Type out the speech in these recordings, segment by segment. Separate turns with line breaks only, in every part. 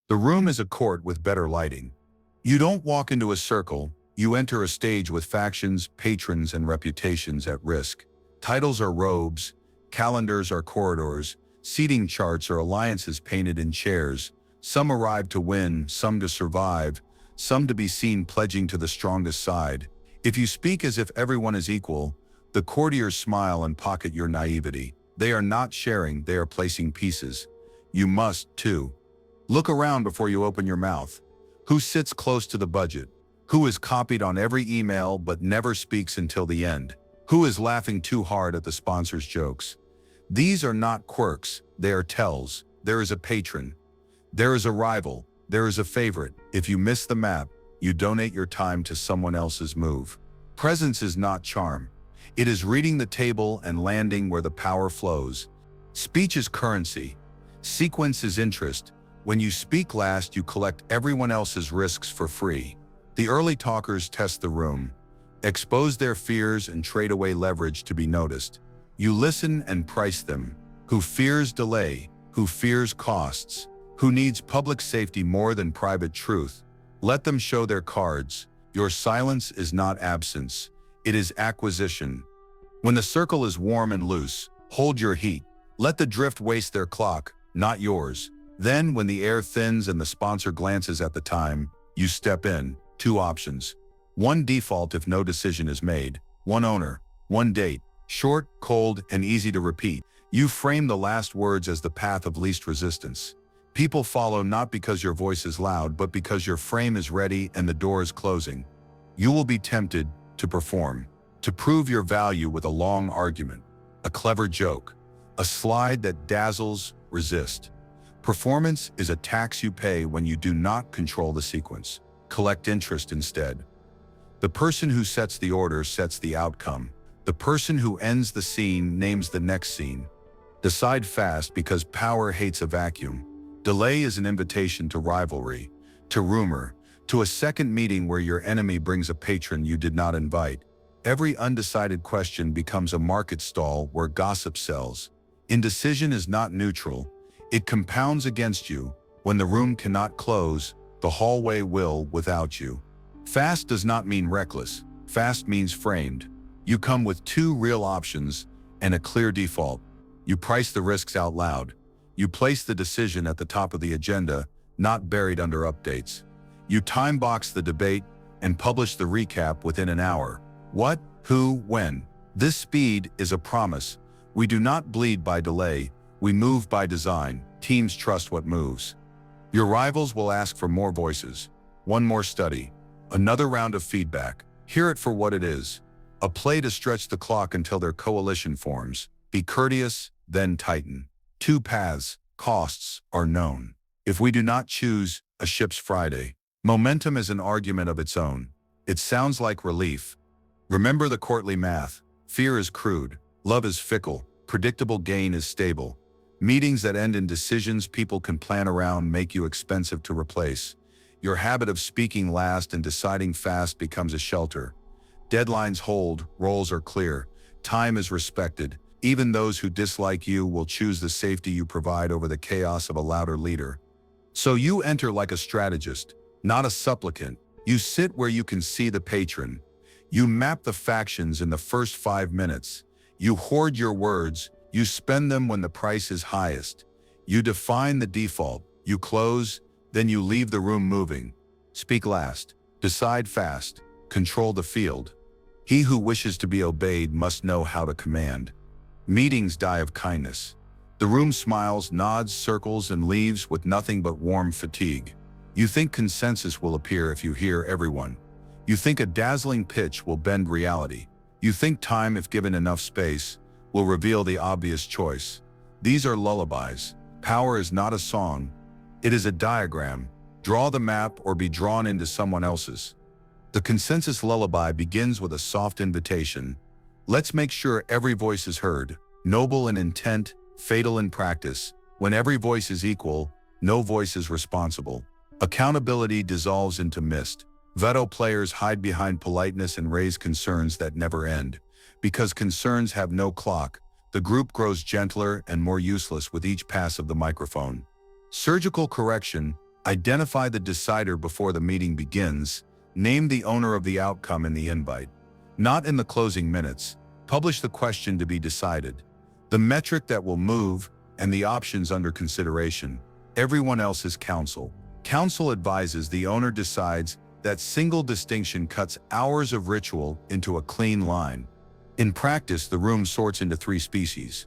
The room is a court with better lighting. You don't walk into a circle, you enter a stage with factions, patrons, and reputations at risk. Titles are robes, calendars are corridors, seating charts are alliances painted in chairs. Some arrive to win, some to survive, some to be seen pledging to the strongest side. If you speak as if everyone is equal, the courtiers smile and pocket your naivety. They are not sharing, they are placing pieces. You must, too. Look around before you open your mouth. Who sits close to the budget? Who is copied on every email but never speaks until the end? Who is laughing too hard at the sponsor's jokes? These are not quirks, they are tells. There is a patron. There is a rival. There is a favorite. If you miss the map, you donate your time to someone else's move. Presence is not charm. It is reading the table and landing where the power flows. Speech is currency. Sequence is interest. When you speak last, you collect everyone else's risks for free. The early talkers test the room, expose their fears and trade away leverage to be noticed. You listen and price them. Who fears delay? Who fears costs? Who needs public safety more than private truth? Let them show their cards. Your silence is not absence. It is acquisition. When the circle is warm and loose, hold your heat. Let the drift waste their clock, not yours. Then, when the air thins and the sponsor glances at the time, you step in. 2 options. 1 default if no decision is made. 1 owner. 1 date. Short, cold, and easy to repeat. You frame the last words as the path of least resistance. People follow not because your voice is loud, but because your frame is ready and the door is closing. You will be tempted to perform, to prove your value with a long argument, a clever joke, a slide that dazzles. Resist. Performance is a tax you pay when you do not control the sequence. Collect interest instead. The person who sets the order sets the outcome. The person who ends the scene names the next scene. Decide fast because power hates a vacuum. Delay is an invitation to rivalry, to rumor, to a second meeting where your enemy brings a patron you did not invite. Every undecided question becomes a market stall where gossip sells. Indecision is not neutral. It compounds against you. When the room cannot close, the hallway will without you. Fast does not mean reckless. Fast means framed. You come with 2 real options and a clear default. You price the risks out loud. You place the decision at the top of the agenda, not buried under updates. You time box the debate and publish the recap within an hour. What, who, when. This speed is a promise. We do not bleed by delay. We move by design. Teams trust what moves. Your rivals will ask for more voices, 1 more study, another round of feedback. Hear it for what it is. A play to stretch the clock until their coalition forms. Be courteous, then tighten. 2 paths, costs, are known. If we do not choose, a ship's Friday. Momentum is an argument of its own. It sounds like relief. Remember the courtly math. Fear is crude. Love is fickle. Predictable gain is stable. Meetings that end in decisions people can plan around make you expensive to replace. Your habit of speaking last and deciding fast becomes a shelter. Deadlines hold, roles are clear, time is respected. Even those who dislike you will choose the safety you provide over the chaos of a louder leader. So you enter like a strategist, not a supplicant. You sit where you can see the patron. You map the factions in the first 5 minutes. You hoard your words. You spend them when the price is highest. You define the default. You close, then you leave the room moving. Speak last. Decide fast. Control the field. He who wishes to be obeyed must know how to command. Meetings die of kindness. The room smiles, nods, circles, and leaves with nothing but warm fatigue. You think consensus will appear if you hear everyone. You think a dazzling pitch will bend reality. You think time, if given enough space, will reveal the obvious choice. These are lullabies. Power is not a song. It is a diagram. Draw the map or be drawn into someone else's. The consensus lullaby begins with a soft invitation. Let's make sure every voice is heard. Noble in intent, fatal in practice. When every voice is equal, no voice is responsible. Accountability dissolves into mist. Veto players hide behind politeness and raise concerns that never end. Because concerns have no clock, the group grows gentler and more useless with each pass of the microphone. Surgical correction, Identify the decider before the meeting begins. Name the owner of the outcome in the invite. Not in the closing minutes. Publish the question to be decided, the metric that will move, and the options under consideration. Everyone else is counsel. Counsel advises, the owner decides. That single distinction cuts hours of ritual into a clean line. In practice, the room sorts into three species: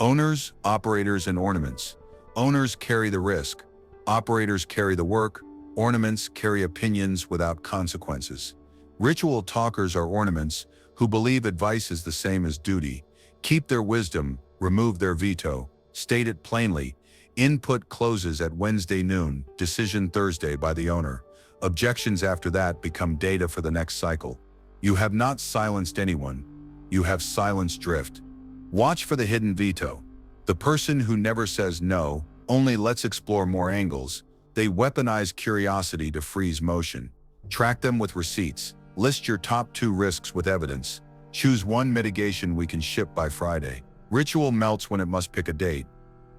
owners, operators, and ornaments. Owners carry the risk. Operators carry the work. Ornaments carry opinions without consequences. Ritual talkers are ornaments who believe advice is the same as duty, keep their wisdom, remove their veto, state it plainly. Input closes at Wednesday noon, decision Thursday by the owner. Objections after that become data for the next cycle. You have not silenced anyone. You have silenced drift. Watch for the hidden veto. The person who never says no, only let's explore more angles. They weaponize curiosity to freeze motion. Track them with receipts. List your top 2 risks with evidence. Choose one mitigation we can ship by Friday. Ritual melts when it must pick a date.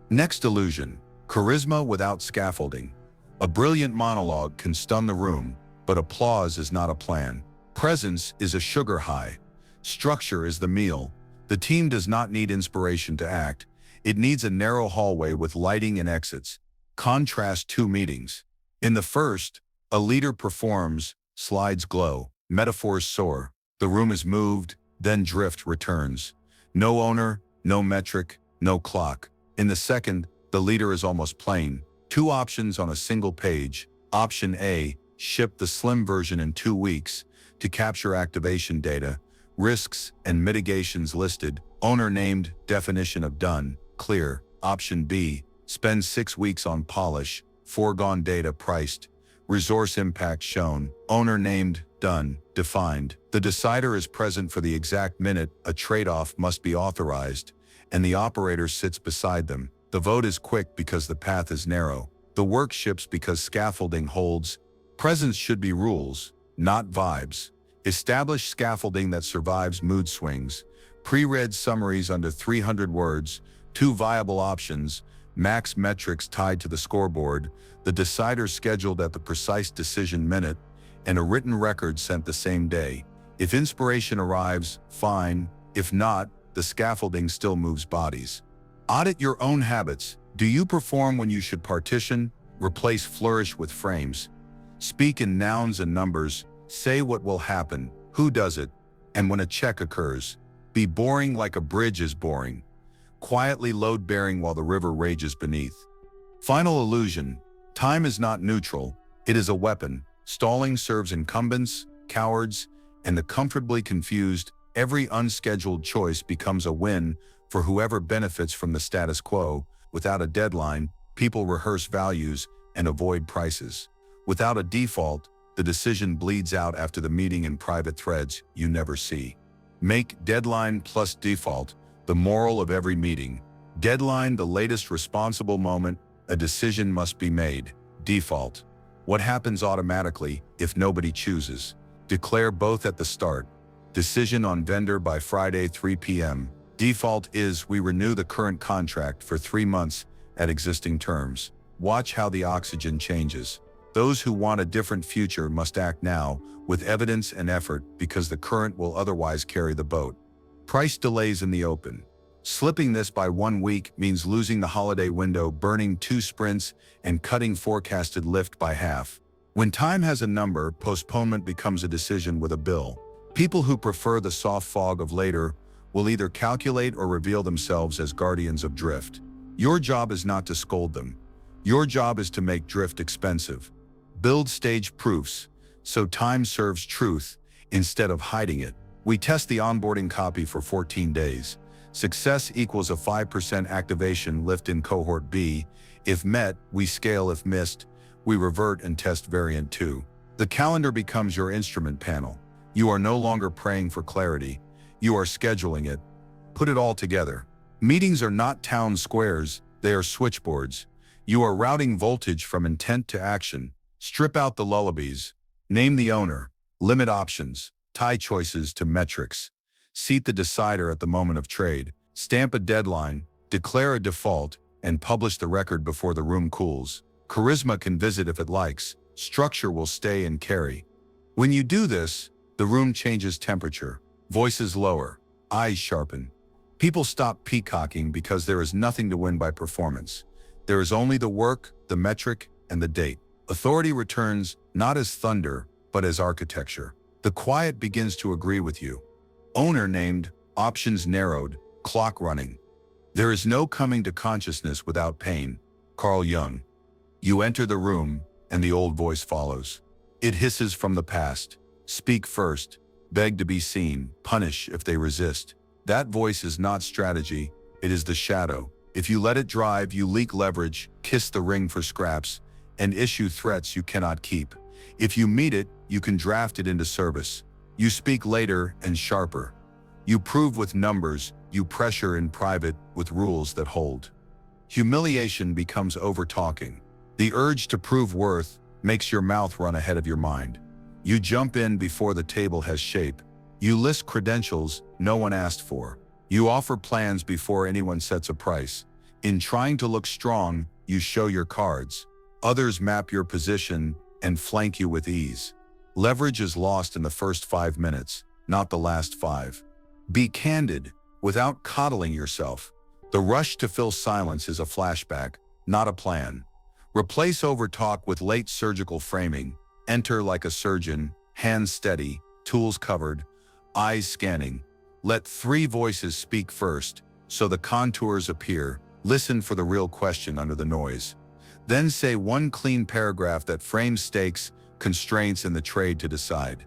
Next illusion: charisma without scaffolding. A brilliant monologue can stun the room, but applause is not a plan. Presence is a sugar high. Structure is the meal. The team does not need inspiration to act. It needs a narrow hallway with lighting and exits. Contrast 2 meetings. In the first, a leader performs, slides glow, metaphors soar. The room is moved, then drift returns. No owner, no metric, no clock. In the second, the leader is almost plain. 2 options on a single page. Option A, ship the slim version in 2 weeks to capture activation data. Risks and mitigations listed. Owner named, definition of done, clear. Option B, spend 6 weeks on polish. Foregone data priced. Resource impact shown. Owner named, done, defined. The decider is present for the exact minute. A trade-off must be authorized, and the operator sits beside them. The vote is quick because the path is narrow. The work ships because scaffolding holds. Presence should be rules, not vibes. Establish scaffolding that survives mood swings. Pre-read summaries under 300 words. 2 viable options. Max metrics tied to the scoreboard. The decider scheduled at the precise decision minute. And a written record sent the same day. If inspiration arrives, fine. If not, the scaffolding still moves bodies. Audit your own habits. Do you perform when you should partition? Replace flourish with frames. Speak in nouns and numbers. Say what will happen, who does it, and when a check occurs. Be boring like a bridge is boring. Quietly load-bearing while the river rages beneath. Final illusion: time is not neutral. It is a weapon. Stalling serves incumbents, cowards, and the comfortably confused. Every unscheduled choice becomes a win for whoever benefits from the status quo. Without a deadline, people rehearse values and avoid prices. Without a default, the decision bleeds out after the meeting in private threads you never see. Make deadline plus default the moral of every meeting. Deadline, the latest responsible moment. A decision must be made. Default: what happens automatically if nobody chooses. Declare both at the start. Decision on vendor by Friday 3 p.m. Default is we renew the current contract for 3 months at existing terms. Watch how the oxygen changes. Those who want a different future must act now with evidence and effort because the current will otherwise carry the boat. Price delays in the open. Slipping this by 1 week means losing the holiday window, burning 2 sprints, and cutting forecasted lift by half. When time has a number, postponement becomes a decision with a bill. People who prefer the soft fog of later will either calculate or reveal themselves as guardians of drift. Your job is not to scold them. Your job is to make drift expensive. Build stage proofs, so time serves truth instead of hiding it. We test the onboarding copy for 14 days. Success equals a 5% activation lift in cohort B. If met, we scale. If missed, we revert and test variant 2. The calendar becomes your instrument panel. You are no longer praying for clarity. You are scheduling it. Put it all together. Meetings are not town squares, they are switchboards. You are routing voltage from intent to action. Strip out the lullabies. Name the owner. Limit options. Tie choices to metrics. Seat the decider at the moment of trade. Stamp a deadline. Declare a default, and publish the record before the room cools. Charisma can visit if it likes. Structure will stay and carry. When you do this, the room changes temperature. Voices lower. Eyes sharpen. People stop peacocking because there is nothing to win by performance. There is only the work, the metric, and the date. Authority returns not as thunder, but as architecture. The quiet begins to agree with you. Owner named, options narrowed, clock running. There is no coming to consciousness without pain. Carl Jung. You enter the room, and the old voice follows. It hisses from the past. Speak first. Beg to be seen. Punish if they resist. That voice is not strategy. It is the shadow. If you let it drive, you leak leverage, kiss the ring for scraps, and issue threats you cannot keep. If you meet it, you can draft it into service. You speak later and sharper. You prove with numbers, you pressure in private with rules that hold. Humiliation becomes over-talking. The urge to prove worth makes your mouth run ahead of your mind. You jump in before the table has shape. You list credentials no one asked for. You offer plans before anyone sets a price. In trying to look strong, you show your cards. Others map your position and flank you with ease. Leverage is lost in the first 5 minutes, not the last 5. Be candid without coddling yourself. The rush to fill silence is a flashback, not a plan. Replace overtalk with late surgical framing. Enter like a surgeon, hands steady, tools covered, eyes scanning. Let 3 voices speak first, so the contours appear. Listen for the real question under the noise. Then say one clean paragraph that frames stakes, constraints, and the trade to decide.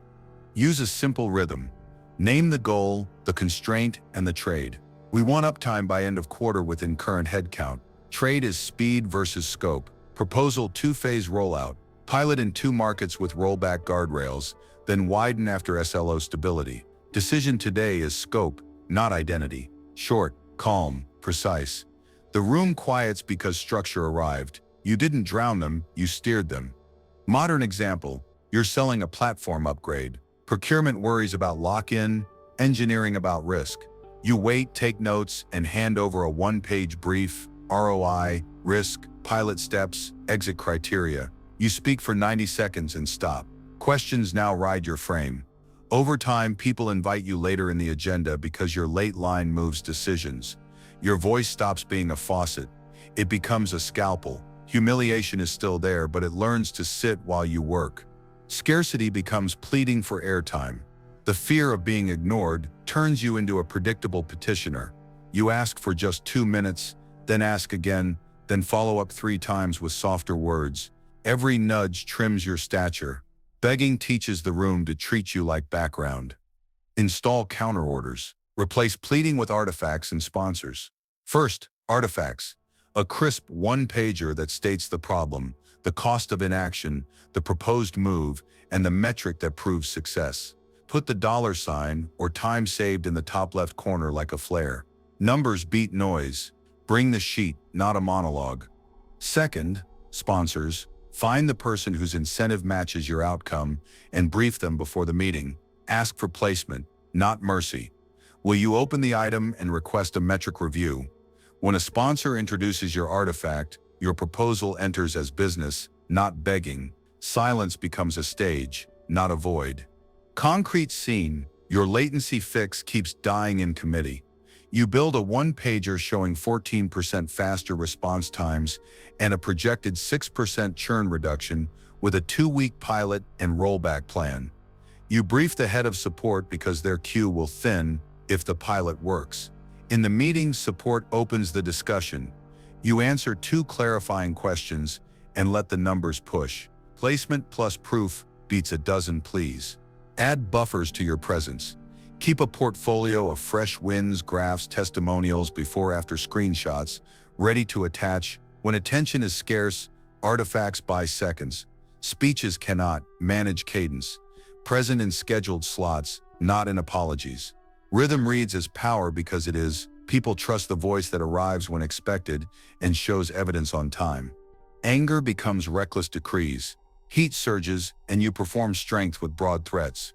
Use a simple rhythm. Name the goal, the constraint, and the trade. We want uptime by end of quarter within current headcount. Trade is speed versus scope. Proposal 2-phase rollout. Pilot in 2 markets with rollback guardrails, then widen after SLO stability. Decision today is scope, not identity. Short, calm, precise. The room quiets because structure arrived. You didn't drown them, you steered them. Modern example, you're selling a platform upgrade. Procurement worries about lock-in, engineering about risk. You wait, take notes, and hand over a 1-page brief, ROI, risk, pilot steps, exit criteria. You speak for 90 seconds and stop. Questions now ride your frame. Over time, people invite you later in the agenda because your late line moves decisions. Your voice stops being a faucet. It becomes a scalpel. Humiliation is still there, but it learns to sit while you work. Scarcity becomes pleading for airtime. The fear of being ignored turns you into a predictable petitioner. You ask for just 2 minutes, then ask again, then follow up 3 times with softer words. Every nudge trims your stature. Begging teaches the room to treat you like background. Install counterorders. Replace pleading with artifacts and sponsors. First, artifacts. A crisp 1-pager that states the problem, the cost of inaction, the proposed move, and the metric that proves success. Put the $sign or time saved in the top left corner like a flare. Numbers beat noise. Bring the sheet, not a monologue. Second, sponsors. Find the person whose incentive matches your outcome and brief them before the meeting. Ask for placement, not mercy. Will you open the item and request a metric review? When a sponsor introduces your artifact, your proposal enters as business, not begging. Silence becomes a stage, not a void. Concrete scene. Your latency fix keeps dying in committee. You build a 1-pager showing 14% faster response times and a projected 6% churn reduction with a 2-week pilot and rollback plan. You brief the head of support because their queue will thin if the pilot works. In the meeting, support opens the discussion. You answer 2 clarifying questions and let the numbers push. Placement plus proof beats a dozen pleas. Add buffers to your presence. Keep a portfolio of fresh wins, graphs, testimonials, before-after screenshots, ready to attach. When attention is scarce, artifacts buy seconds. Speeches cannot. Manage cadence. Present in scheduled slots, not in apologies. Rhythm reads as power because it is. People trust the voice that arrives when expected and shows evidence on time. Anger becomes reckless decrees. Heat surges, and you perform strength with broad threats.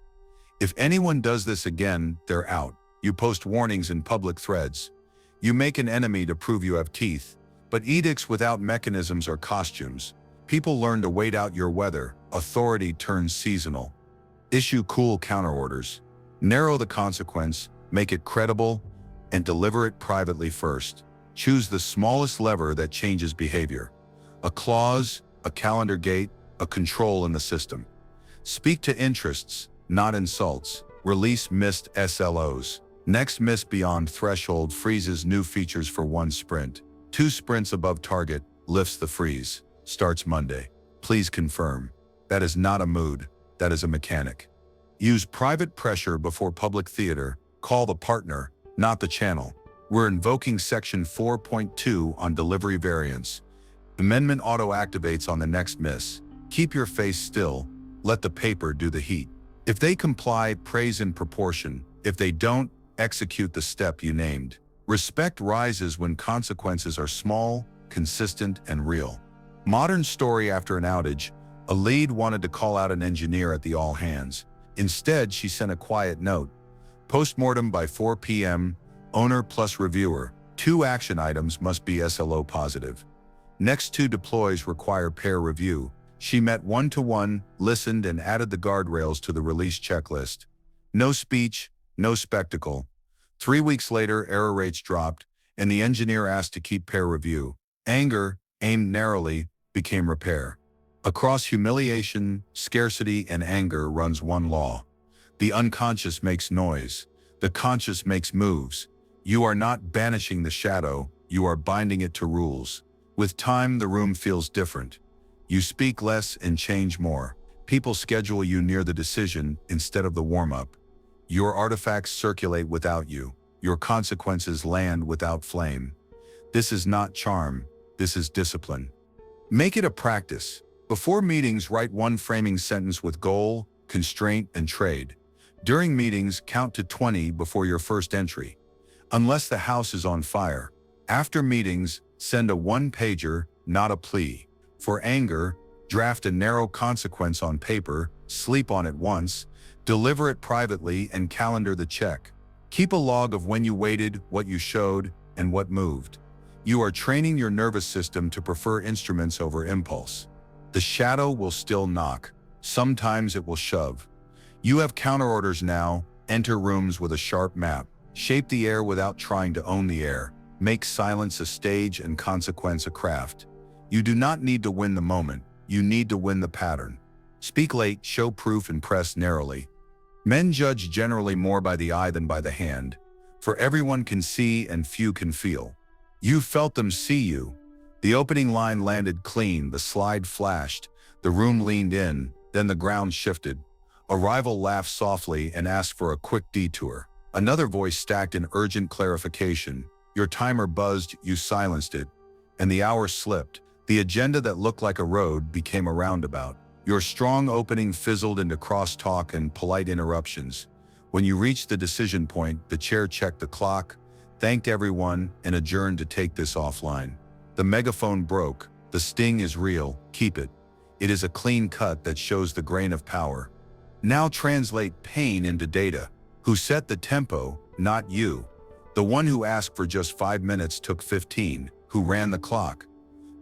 If anyone does this again, they're out. You post warnings in public threads. You make an enemy to prove you have teeth. But edicts without mechanisms are costumes. People learn to wait out your weather. Authority turns seasonal. Issue cool counterorders. Narrow the consequence, make it credible, and deliver it privately first. Choose the smallest lever that changes behavior. A clause, a calendar gate, a control in the system. Speak to interests, not insults. Release missed SLOs. Next miss beyond threshold freezes new features for one sprint. 2 sprints above target, lifts the freeze. Starts Monday. Please confirm. That is not a mood, that is a mechanic. Use private pressure before public theater. Call the partner, not the channel. We're invoking section 4.2 on delivery variance. Amendment auto-activates on the next miss. Keep your face still. Let the paper do the heat. If they comply, praise in proportion. If they don't, execute the step you named. Respect rises when consequences are small, consistent, and real. Modern story after an outage. A lead wanted to call out an engineer at the all-hands. Instead, she sent a quiet note. Postmortem by 4 p.m. Owner plus reviewer. 2 action items must be SLO positive. Next 2 deploys require peer review. She met one-to-one, listened, and added the guardrails to the release checklist. No speech, no spectacle. 3 weeks later, error rates dropped, and the engineer asked to keep peer review. Anger, aimed narrowly, became repair. Across humiliation, scarcity, and anger runs one law. The unconscious makes noise. The conscious makes moves. You are not banishing the shadow, you are binding it to rules. With time, the room feels different. You speak less and change more. People schedule you near the decision instead of the warm-up. Your artifacts circulate without you. Your consequences land without flame. This is not charm, this is discipline. Make it a practice. Before meetings, write one framing sentence with goal, constraint, and trade. During meetings, count to 20 before your first entry. Unless the house is on fire. After meetings, send a one-pager, not a plea. For anger, draft a narrow consequence on paper, sleep on it once, deliver it privately, and calendar the check. Keep a log of when you waited, what you showed, and what moved. You are training your nervous system to prefer instruments over impulse. The shadow will still knock. Sometimes it will shove. You have counterorders now. Enter rooms with a sharp map. Shape the air without trying to own the air. Make silence a stage and consequence a craft. You do not need to win the moment. You need to win the pattern. Speak late, show proof, and press narrowly. Men judge generally more by the eye than by the hand, for everyone can see and few can feel. You felt them see you. The opening line landed clean, the slide flashed, the room leaned in, then the ground shifted. A rival laughed softly and asked for a quick detour. Another voice stacked in urgent clarification. Your timer buzzed, you silenced it, and the hour slipped. The agenda that looked like a road became a roundabout. Your strong opening fizzled into crosstalk and polite interruptions. When you reached the decision point, the chair checked the clock, thanked everyone, and adjourned to take this offline. The megaphone broke. The sting is real. Keep it. It is a clean cut that shows the grain of power. Now translate pain into data. Who set the tempo? Not you. The one who asked for just 5 minutes took 15. Who ran the clock?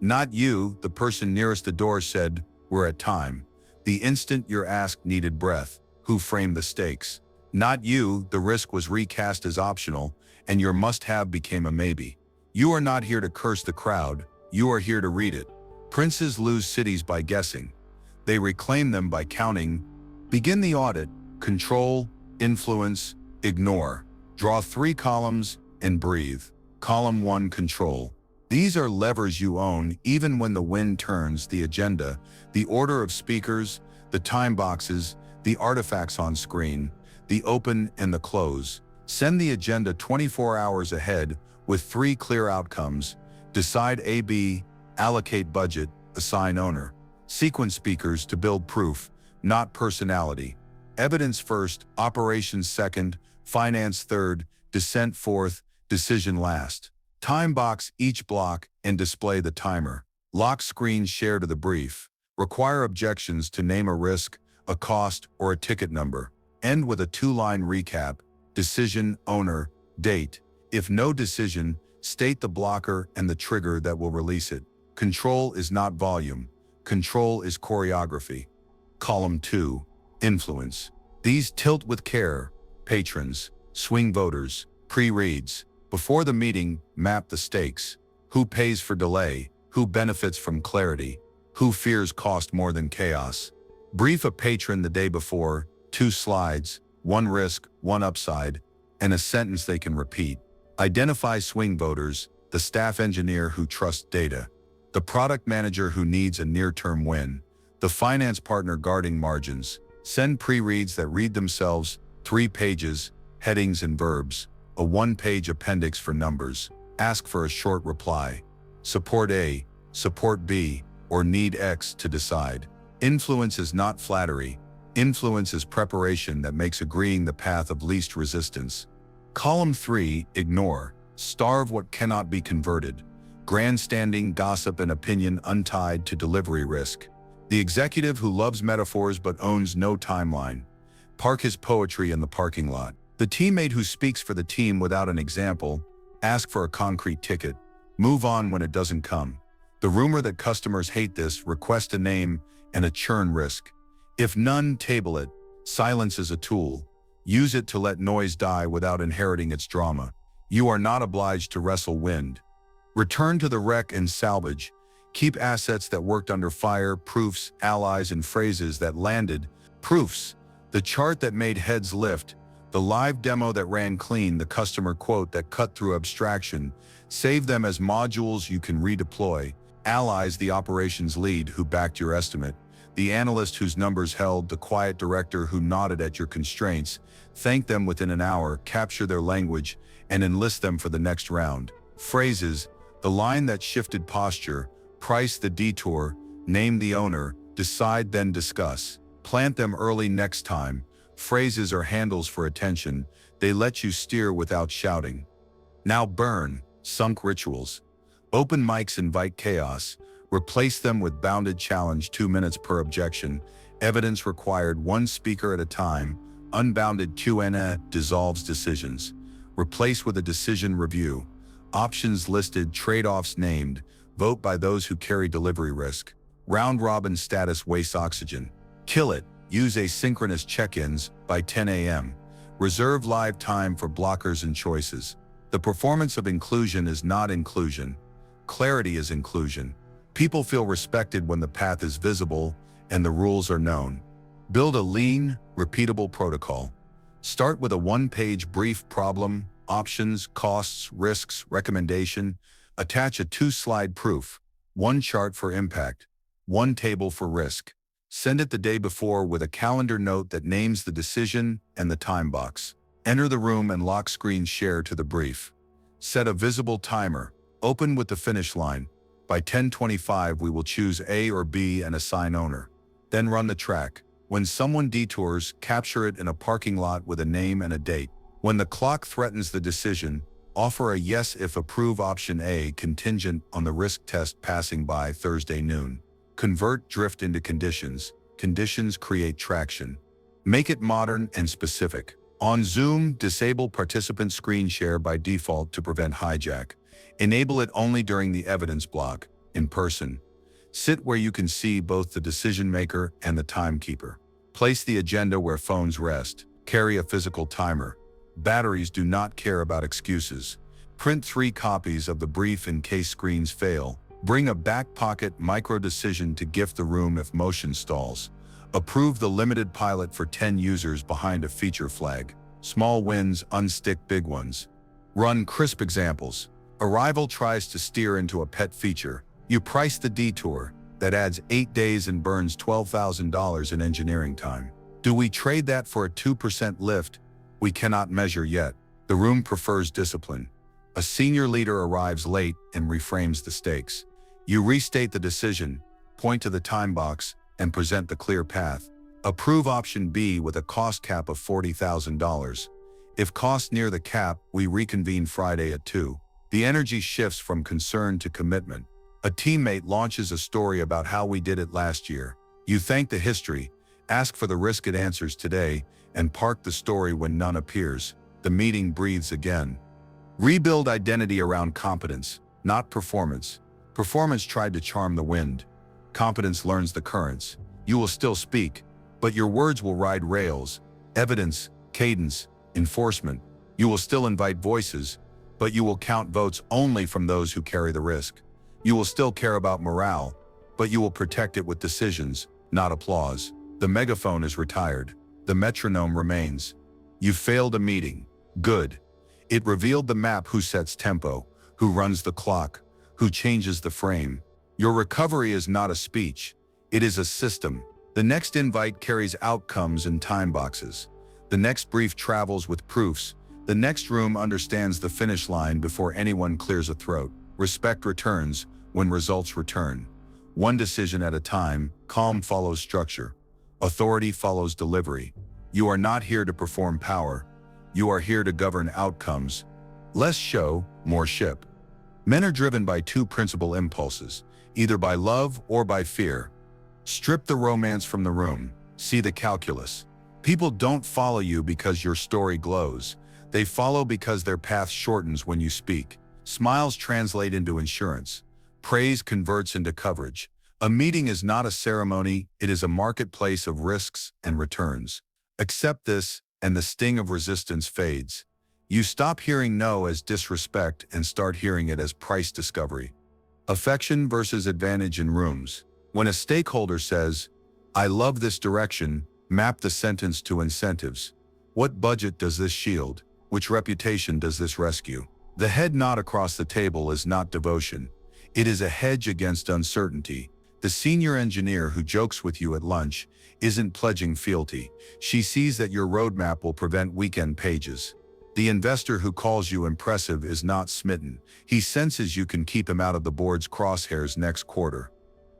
Not you. The person nearest the door said, "We're at time." The instant your ask needed breath. Who framed the stakes? Not you. The risk was recast as optional, and your must-have became a maybe. You are not here to curse the crowd. You are here to read it. Princes lose cities by guessing. They reclaim them by counting. Begin the audit. Control, influence, ignore. Draw 3 columns and breathe. Column 1, control. These are levers you own even when the wind turns: the agenda, the order of speakers, the time boxes, the artifacts on screen, the open and the close. Send the agenda 24 hours ahead with 3 clear outcomes. Decide A-B, allocate budget, assign owner. Sequence speakers to build proof, not personality. Evidence first, operations second, finance third, dissent fourth, decision last. Time box each block and display the timer. Lock screen share to the brief. Require objections to name a risk, a cost, or a ticket number. End with a 2-line recap. Decision, owner, date. If no decision, state the blocker and the trigger that will release it. Control is not volume. Control is choreography. Column 2. Influence. These tilt with care. Patrons, swing voters, pre-reads. Before the meeting, map the stakes. Who pays for delay? Who benefits from clarity? Who fears cost more than chaos? Brief a patron the day before, 2 slides, 1 risk, 1 upside, and a sentence they can repeat. Identify swing voters, the staff engineer who trusts data, the product manager who needs a near-term win, the finance partner guarding margins. Send pre-reads that read themselves, 3 pages, headings and verbs, a 1-page appendix for numbers. Ask for a short reply. Support A, support B, or need X to decide. Influence is not flattery. Influence is preparation that makes agreeing the path of least resistance. Column 3, ignore. Starve what cannot be converted. Grandstanding, gossip, and opinion untied to delivery risk. The executive who loves metaphors but owns no timeline. Park his poetry in the parking lot. The teammate who speaks for the team without an example. Ask for a concrete ticket. Move on when it doesn't come. The rumor that customers hate this, request a name, and a churn risk. If none, table it. Silence is a tool. Use it to let noise die without inheriting its drama. You are not obliged to wrestle wind. Return to the wreck and salvage. Keep assets that worked under fire, proofs, allies, and phrases that landed. Proofs. The chart that made heads lift. The live demo that ran clean, the customer quote that cut through abstraction. Save them as modules you can redeploy. Allies, the operations lead who backed your estimate. The analyst whose numbers held, the quiet director who nodded at your constraints. Thank them within an hour, capture their language, and enlist them for the next round. Phrases. The line that shifted posture. Price the detour. Name the owner. Decide then discuss. Plant them early next time. Phrases are handles for attention. They let you steer without shouting. Now burn. Sunk rituals. Open mics invite chaos. Replace them with bounded challenge, 2 minutes per objection. Evidence required, 1 speaker at a time. Unbounded Q&A dissolves decisions. Replace with a decision review. Options listed, trade-offs named. Vote by those who carry delivery risk. Round-robin status wastes oxygen. Kill it. Use asynchronous check-ins by 10 a.m. Reserve live time for blockers and choices. The performance of inclusion is not inclusion. Clarity is inclusion. People feel respected when the path is visible and the rules are known. Build a lean, repeatable protocol. Start with a 1-page brief problem, options, costs, risks, recommendation. Attach a 2-slide proof, 1 chart for impact, 1 table for risk. Send it the day before with a calendar note that names the decision and the time box. Enter the room and lock screen share to the brief. Set a visible timer. Open with the finish line. By 10:25 we will choose A or B and assign owner. Then run the track. When someone detours, capture it in a parking lot with a name and a date. When the clock threatens the decision, offer a yes if approve option A contingent on the risk test passing by Thursday noon. Convert drift into conditions. Conditions create traction. Make it modern and specific. On Zoom, disable participant screen share by default to prevent hijack. Enable it only during the evidence block. In person. Sit where you can see both the decision maker and the timekeeper. Place the agenda where phones rest. Carry a physical timer. Batteries do not care about excuses. Print 3 copies of the brief in case screens fail. Bring a back pocket micro decision to gift the room if motion stalls. Approve the limited pilot for 10 users behind a feature flag. Small wins unstick big ones. Run crisp examples. A rival tries to steer into a pet feature. You price the detour. That adds 8 days and burns $12,000 in engineering time. Do we trade that for a 2% lift? We cannot measure yet. The room prefers discipline. A senior leader arrives late and reframes the stakes. You restate the decision, point to the time box, and present the clear path. Approve option B with a cost cap of $40,000. If cost near the cap, we reconvene Friday at 2. The energy shifts from concern to commitment. A teammate launches a story about how we did it last year. You thank the history, ask for the risk it answers today, and park the story when none appears. The meeting breathes again. Rebuild identity around competence, not performance. Performance tried to charm the wind. Competence learns the currents. You will still speak, but your words will ride rails. Evidence, cadence, enforcement. You will still invite voices, but you will count votes only from those who carry the risk. You will still care about morale, but you will protect it with decisions, not applause. The megaphone is retired. The metronome remains. You failed a meeting. Good. It revealed the map: who sets tempo, who runs the clock, who changes the frame. Your recovery is not a speech. It is a system. The next invite carries outcomes and time boxes. The next brief travels with proofs. The next room understands the finish line before anyone clears a throat. Respect returns when results return. One decision at a time, calm follows structure. Authority follows delivery. You are not here to perform power. You are here to govern outcomes. Less show, more ship. Men are driven by two principal impulses, either by love or by fear. Strip the romance from the room. See the calculus. People don't follow you because your story glows. They follow because their path shortens when you speak. Smiles translate into insurance. Praise converts into coverage. A meeting is not a ceremony, it is a marketplace of risks and returns. Accept this, and the sting of resistance fades. You stop hearing no as disrespect and start hearing it as price discovery. Affection versus advantage in rooms. When a stakeholder says, "I love this direction," map the sentence to incentives. What budget does this shield? Which reputation does this rescue? The head nod across the table is not devotion. It is a hedge against uncertainty. The senior engineer who jokes with you at lunch isn't pledging fealty. She sees that your roadmap will prevent weekend pages. The investor who calls you impressive is not smitten. He senses you can keep him out of the board's crosshairs next quarter.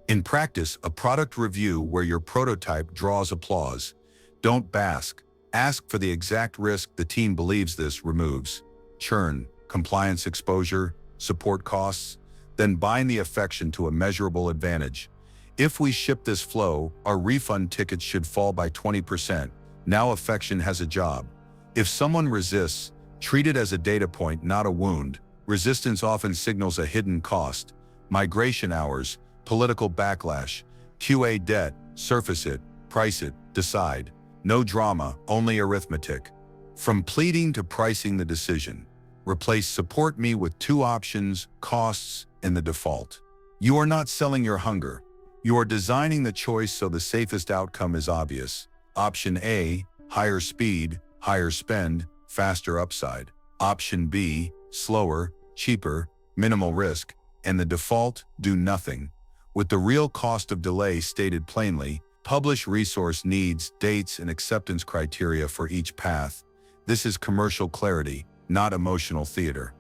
In practice, a product review where your prototype draws applause. Don't bask. Ask for the exact risk the team believes this removes. Churn, compliance exposure, support costs. Then bind the affection to a measurable advantage. If we ship this flow, our refund tickets should fall by 20%. Now affection has a job. If someone resists, treat it as a data point, not a wound. Resistance often signals a hidden cost. Migration hours, political backlash, QA debt, surface it, price it, decide. No drama, only arithmetic. From pleading to pricing the decision. Replace "support me" with two options, costs, and the default. You are not selling your hunger. You are designing the choice so the safest outcome is obvious. Option A, higher speed, higher spend, faster upside. Option B, slower, cheaper, minimal risk. And the default, do nothing. With the real cost of delay stated plainly, publish resource needs, dates, and acceptance criteria for each path. This is commercial clarity, not emotional theater.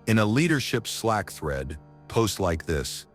In a leadership Slack thread, post like this: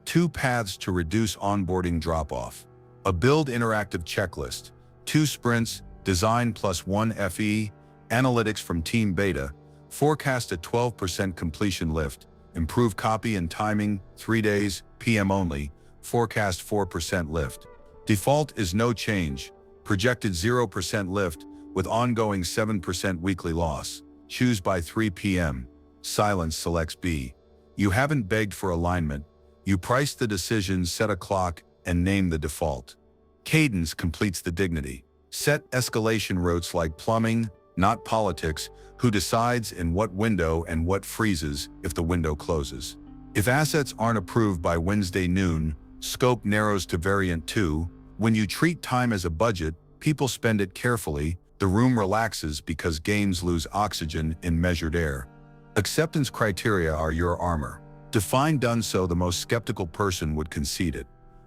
2 paths to reduce onboarding drop-off. A build interactive checklist. 2 sprints, design plus 1 FE, analytics from team beta, forecast a 12% completion lift, improve copy and timing, 3 days, PM only, forecast 4% lift. Default is no change, projected 0% lift with ongoing 7% weekly loss. Choose by 3 PM. Silence selects B. You haven't begged for alignment. You price the decision, set a clock, and name the default. Cadence completes the dignity. Set escalation routes like plumbing, not politics. Who decides in what window and what freezes if the window closes? If assets aren't approved by Wednesday noon, scope narrows to variant 2. When you treat time as a budget, people spend it carefully. The room relaxes because games lose oxygen in measured air. Acceptance criteria are your armor. Define done so the most skeptical person would concede it.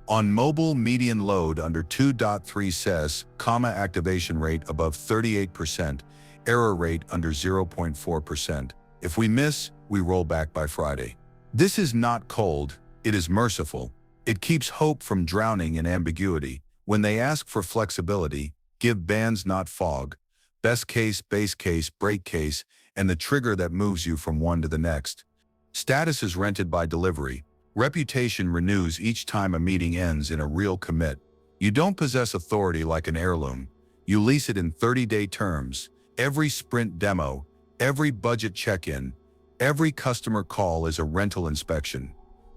On mobile, median load under 2.3 says, activation rate above 38%, error rate under 0.4%. If we miss, we roll back by Friday. This is not cold, it is merciful. It keeps hope from drowning in ambiguity. When they ask for flexibility, give bands not fog. Best case, base case, break case, and the trigger that moves you from one to the next. Status is rented by delivery. Reputation renews each time a meeting ends in a real commit. You don't possess authority like an heirloom. You lease it in 30-day terms. Every sprint demo, every budget check-in, every customer call is a rental inspection.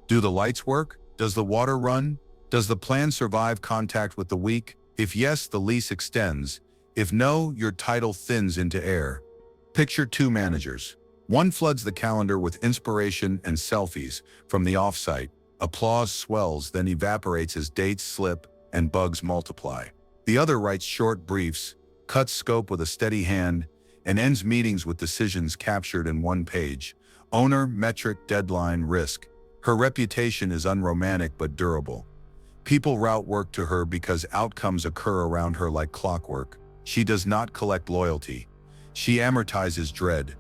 Do the lights work? Does the water run? Does the plan survive contact with the weak? If yes, the lease extends. If no, your title thins into air. Picture two managers. One floods the calendar with inspiration and selfies from the offsite. Applause swells, then evaporates as dates slip and bugs multiply. The other writes short briefs, cuts scope with a steady hand, and ends meetings with decisions captured in one page. Owner, metric, deadline, risk. Her reputation is unromantic but durable. People route work to her because outcomes occur around her like clockwork. She does not collect loyalty. She amortizes dread.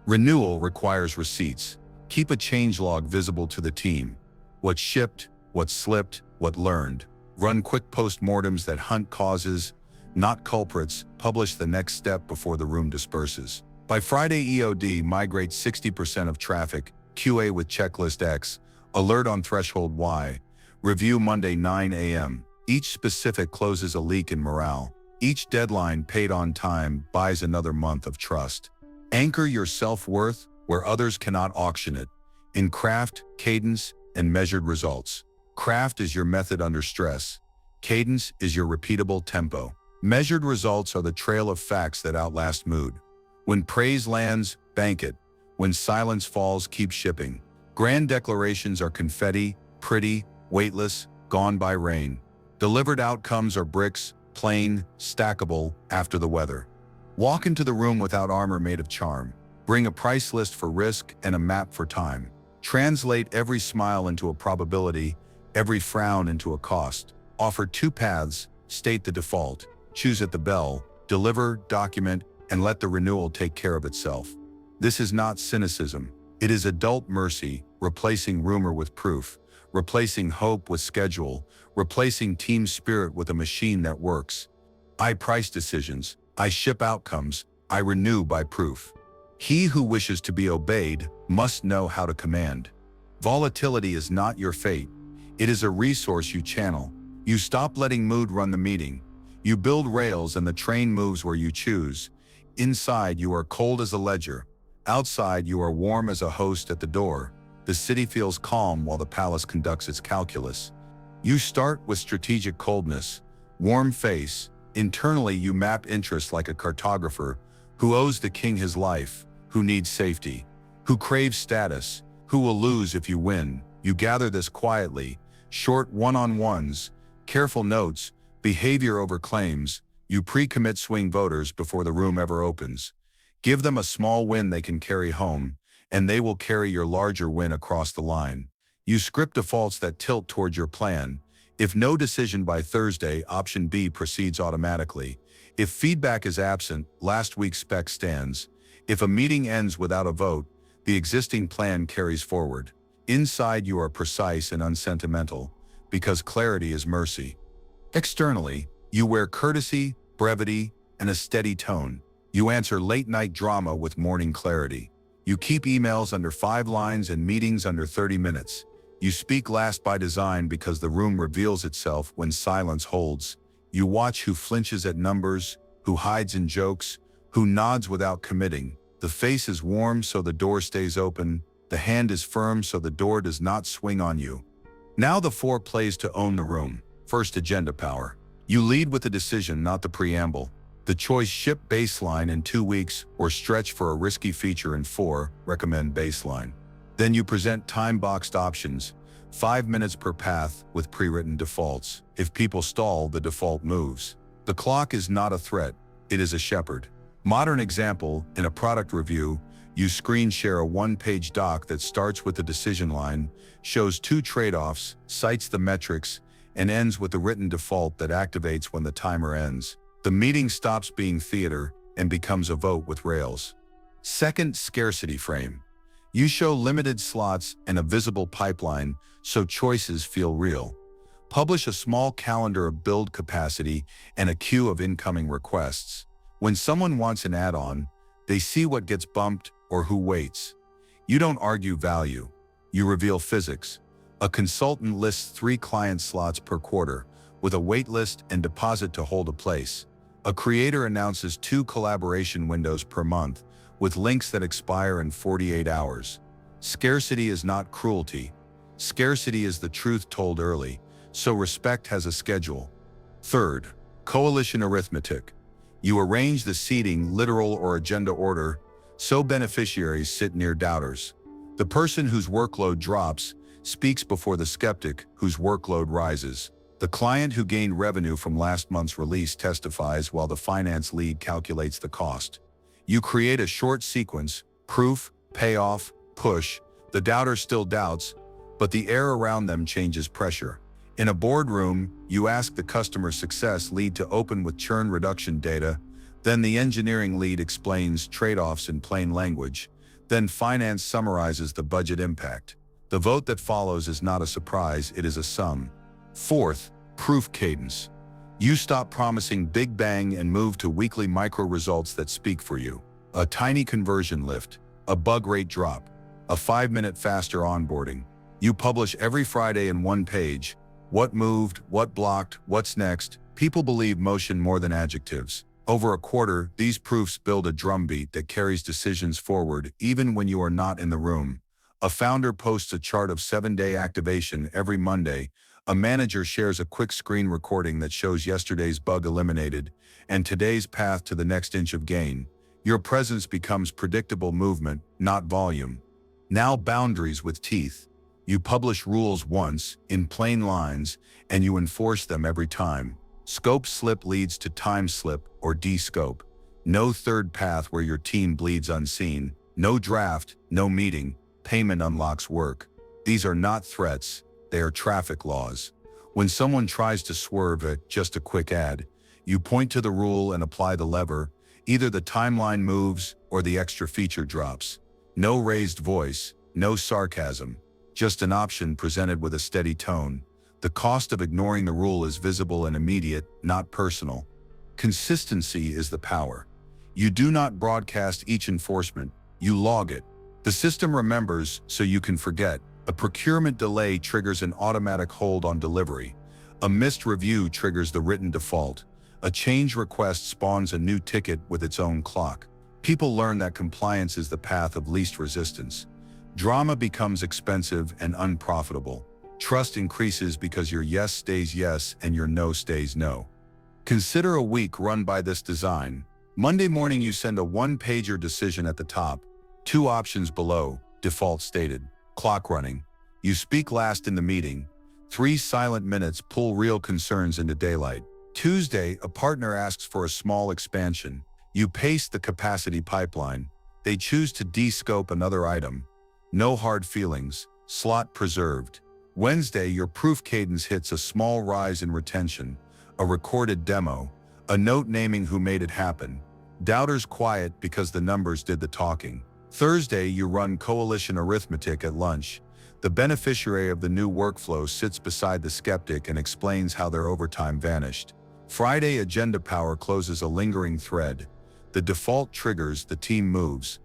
Renewal requires receipts. Keep a changelog visible to the team. What shipped, what slipped, what learned. Run quick postmortems that hunt causes, not culprits. Publish the next step before the room disperses. By Friday, EOD migrate 60% of traffic. QA with checklist X. Alert on threshold Y. Review Monday 9 a.m. Each specific closes a leak in morale. Each deadline paid on time buys another month of trust. Anchor your self-worth where others cannot auction it. In craft, cadence, and measured results. Craft is your method under stress. Cadence is your repeatable tempo. Measured results are the trail of facts that outlast mood. When praise lands, bank it. When silence falls, keep shipping. Grand declarations are confetti, pretty, weightless, gone by rain. Delivered outcomes are bricks, plain, stackable, after the weather. Walk into the room without armor made of charm. Bring a price list for risk and a map for time. Translate every smile into a probability, every frown into a cost. Offer two paths, state the default. Choose at the bell, deliver, document, and let the renewal take care of itself. This is not cynicism. It is adult mercy, replacing rumor with proof. Replacing hope with schedule, replacing team spirit with a machine that works. I price decisions, I ship outcomes, I renew by proof. He who wishes to be obeyed must know how to command. Volatility is not your fate. It is a resource you channel. You stop letting mood run the meeting. You build rails and the train moves where you choose. Inside, you are cold as a ledger. Outside, you are warm as a host at the door. The city feels calm while the palace conducts its calculus. You start with strategic coldness, warm face. Internally, you map interests like a cartographer who owes the king his life, who needs safety, who craves status, who will lose if you win. You gather this quietly, short one-on-ones, careful notes, behavior over claims. You pre-commit swing voters before the room ever opens. Give them a small win they can carry home, and they will carry your larger win across the line. You script defaults that tilt toward your plan. If no decision by Thursday, option B proceeds automatically. If feedback is absent, last week's spec stands. If a meeting ends without a vote, the existing plan carries forward. Inside, you are precise and unsentimental, because clarity is mercy. Externally, you wear courtesy, brevity, and a steady tone. You answer late-night drama with morning clarity. You keep emails under 5 lines and meetings under 30 minutes. You speak last by design because the room reveals itself when silence holds. You watch who flinches at numbers, who hides in jokes, who nods without committing. The face is warm so the door stays open. The hand is firm so the door does not swing on you. Now the 4 plays to own the room. First, agenda power. You lead with the decision, not the preamble. The choice: ship baseline in 2 weeks or stretch for a risky feature in 4, recommend baseline. Then you present time-boxed options, 5 minutes per path with pre-written defaults. If people stall, the default moves. The clock is not a threat, it is a shepherd. Modern example, in a product review, you screen share a 1-page doc that starts with the decision line, shows 2 trade-offs, cites the metrics, and ends with the written default that activates when the timer ends. The meeting stops being theater and becomes a vote with rails. Second, scarcity frame. You show limited slots and a visible pipeline so choices feel real. Publish a small calendar of build capacity and a queue of incoming requests. When someone wants an add-on, they see what gets bumped or who waits. You don't argue value. You reveal physics. A consultant lists 3 client slots per quarter with a wait list and deposit to hold a place. A creator announces 2 collaboration windows per month with links that expire in 48 hours. Scarcity is not cruelty. Scarcity is the truth told early, so respect has a schedule. Third, coalition arithmetic. You arrange the seating, literal or agenda order, so beneficiaries sit near doubters. The person whose workload drops speaks before the skeptic whose workload rises. The client who gained revenue from last month's release testifies while the finance lead calculates the cost. You create a short sequence: proof, payoff, push. The doubter still doubts, but the air around them changes pressure. In a boardroom, you ask the customer success lead to open with churn reduction data, then the engineering lead explains trade-offs in plain language, then finance summarizes the budget impact. The vote that follows is not a surprise, it is a sum. Fourth, proof cadence. You stop promising big bang and move to weekly micro results that speak for you. A tiny conversion lift, a bug rate drop, a 5-minute faster onboarding. You publish every Friday in one page. What moved, what blocked, what's next? People believe motion more than adjectives. Over a quarter, these proofs build a drumbeat that carries decisions forward even when you are not in the room. A founder posts a chart of 7-day activation every Monday. A manager shares a quick screen recording that shows yesterday's bug eliminated and today's path to the next inch of gain. Your presence becomes predictable movement, not volume. Now boundaries with teeth. You publish rules once, in plain lines, and you enforce them every time. Scope slip leads to time slip or de-scope. No third path where your team bleeds unseen. No draft, no meeting. Payment unlocks work. These are not threats, they are traffic laws. When someone tries to swerve at just a quick ad, you point to the rule and apply the lever. Either the timeline moves or the extra feature drops. No raised voice, no sarcasm. Just an option presented with a steady tone. The cost of ignoring the rule is visible and immediate, not personal. Consistency is the power. You do not broadcast each enforcement, you log it. The system remembers so you can forget. A procurement delay triggers an automatic hold on delivery. A missed review triggers the written default. A change request spawns a new ticket with its own clock. People learn that compliance is the path of least resistance. Drama becomes expensive and unprofitable. Trust increases because your yes stays yes and your no stays no. Consider a week run by this design. Monday morning you send a one-pager decision at the top. 2 options below, default stated. Clock running. You speak last in the meeting. 3 silent minutes pull real concerns into daylight. Tuesday, a partner asks for a small expansion. You pace the capacity pipeline. They choose to de-scope another item. No hard feelings. Slot preserved. Wednesday, your proof cadence hits a small rise in retention. A recorded demo. A note naming who made it happen. Doubters quiet because the numbers did the talking. Thursday, you run coalition arithmetic at lunch. The beneficiary of the new workflow sits beside the skeptic and explains how their overtime vanished. Friday, agenda power closes a lingering thread. The default triggers, the team moves.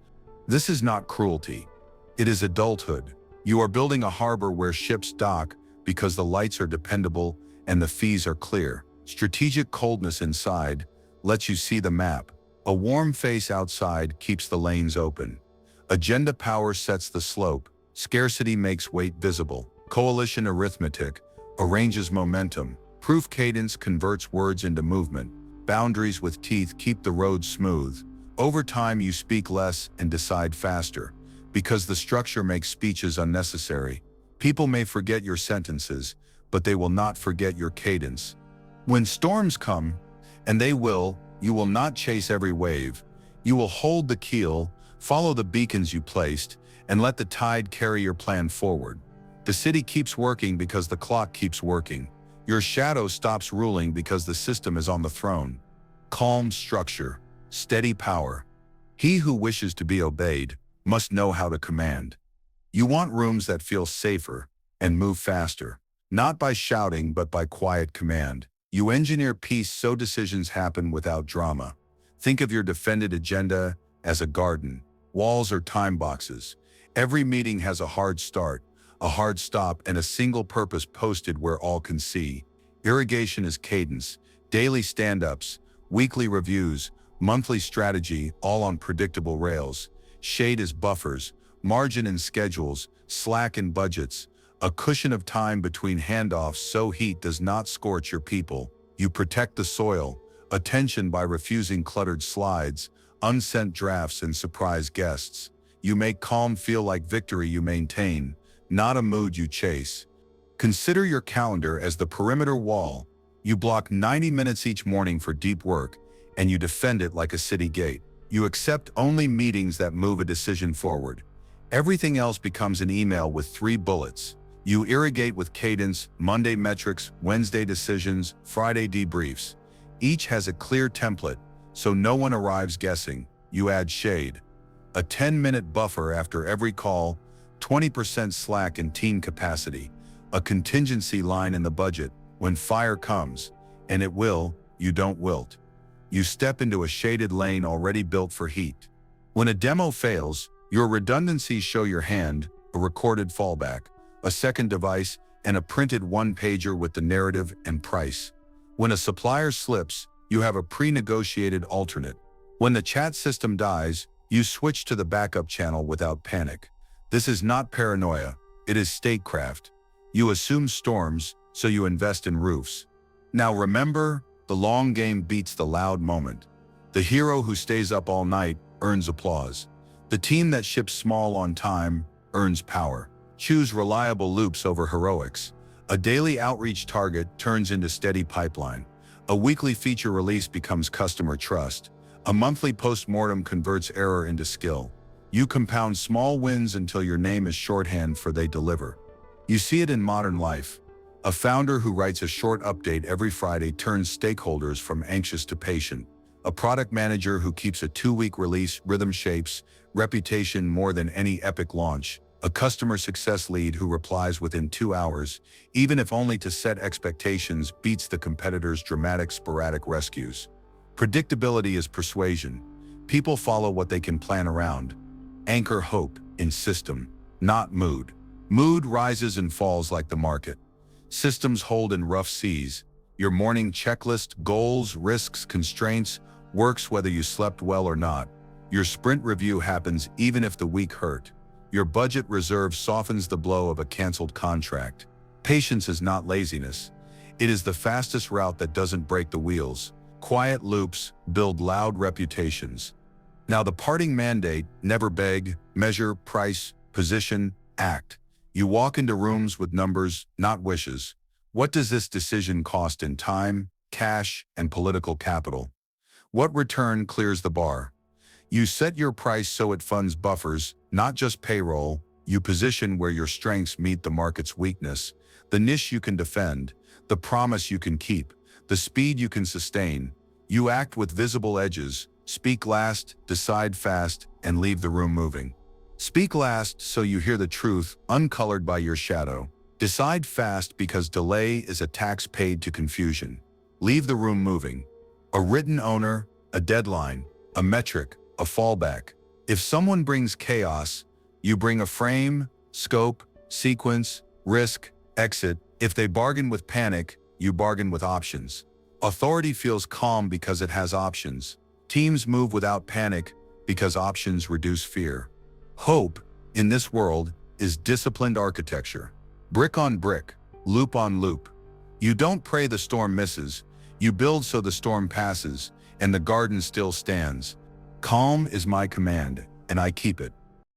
This is not cruelty. It is adulthood. You are building a harbor where ships dock because the lights are dependable and the fees are clear. Strategic coldness inside lets you see the map. A warm face outside keeps the lanes open. Agenda power sets the slope. Scarcity makes weight visible. Coalition arithmetic arranges momentum. Proof cadence converts words into movement. Boundaries with teeth keep the road smooth. Over time you speak less and decide faster. Because the structure makes speeches unnecessary. People may forget your sentences, but they will not forget your cadence. When storms come, and they will, you will not chase every wave. You will hold the keel, follow the beacons you placed, and let the tide carry your plan forward. The city keeps working because the clock keeps working. Your shadow stops ruling because the system is on the throne. Calm structure, steady power. He who wishes to be obeyed must know how to command. You want rooms that feel safer and move faster, not by shouting but by quiet command. You engineer peace so decisions happen without drama. Think of your defended agenda as a garden. Walls are time boxes. Every meeting has a hard start, a hard stop, and a single purpose posted where all can see. Irrigation is cadence, daily stand-ups, weekly reviews, monthly strategy, all on predictable rails. Shade is buffers, margin in schedules, slack in budgets. a cushion of time between handoffs so heat does not scorch your people. You protect the soil, attention by refusing cluttered slides, unsent drafts and surprise guests. You make calm feel like victory you maintain, not a mood you chase. Consider your calendar as the perimeter wall. You block 90 minutes each morning for deep work, and you defend it like a city gate. You accept only meetings that move a decision forward. Everything else becomes an email with 3 bullets. You irrigate with cadence, Monday metrics, Wednesday decisions, Friday debriefs. Each has a clear template, so no one arrives guessing. You add shade. A 10-minute buffer after every call, 20% slack in team capacity, a contingency line in the budget. When fire comes, and it will, you don't wilt. You step into a shaded lane already built for heat. When a demo fails, your redundancies show your hand, a recorded fallback, a second device, and a printed one-pager with the narrative and price. When a supplier slips, you have a pre-negotiated alternate. When the chat system dies, you switch to the backup channel without panic. This is not paranoia, it is statecraft. You assume storms, so you invest in roofs. Now remember, the long game beats the loud moment. The hero who stays up all night earns applause. The team that ships small on time earns power. Choose reliable loops over heroics. A daily outreach target turns into steady pipeline. A weekly feature release becomes customer trust. A monthly postmortem converts error into skill. You compound small wins until your name is shorthand for they deliver. You see it in modern life. A founder who writes a short update every Friday turns stakeholders from anxious to patient. A product manager who keeps a 2-week release rhythm shapes reputation more than any epic launch. A customer success lead who replies within 2 hours, even if only to set expectations, beats the competitor's dramatic sporadic rescues. Predictability is persuasion. People follow what they can plan around. Anchor hope in system, not mood. Mood rises and falls like the market. Systems hold in rough seas. Your morning checklist, goals, risks, constraints, works whether you slept well or not. Your sprint review happens even if the week hurt. Your budget reserve softens the blow of a canceled contract. Patience is not laziness. It is the fastest route that doesn't break the wheels. Quiet loops build loud reputations. Now the parting mandate: never beg, measure, price, position, act. You walk into rooms with numbers, not wishes. What does this decision cost in time, cash, and political capital? What return clears the bar? You set your price so it funds buffers, not just payroll. You position where your strengths meet the market's weakness, the niche you can defend, the promise you can keep, the speed you can sustain. You act with visible edges, speak last, decide fast, and leave the room moving. Speak last so you hear the truth, uncolored by your shadow. Decide fast because delay is a tax paid to confusion. Leave the room moving. A written owner, a deadline, a metric, a fallback. If someone brings chaos, you bring a frame, scope, sequence, risk, exit. If they bargain with panic, you bargain with options. Authority feels calm because it has options. Teams move without panic because options reduce fear. Hope, in this world, is disciplined architecture. Brick on brick, loop on loop. You don't pray the storm misses, you build so the storm passes, and the garden still stands. Calm is my command, and I keep it.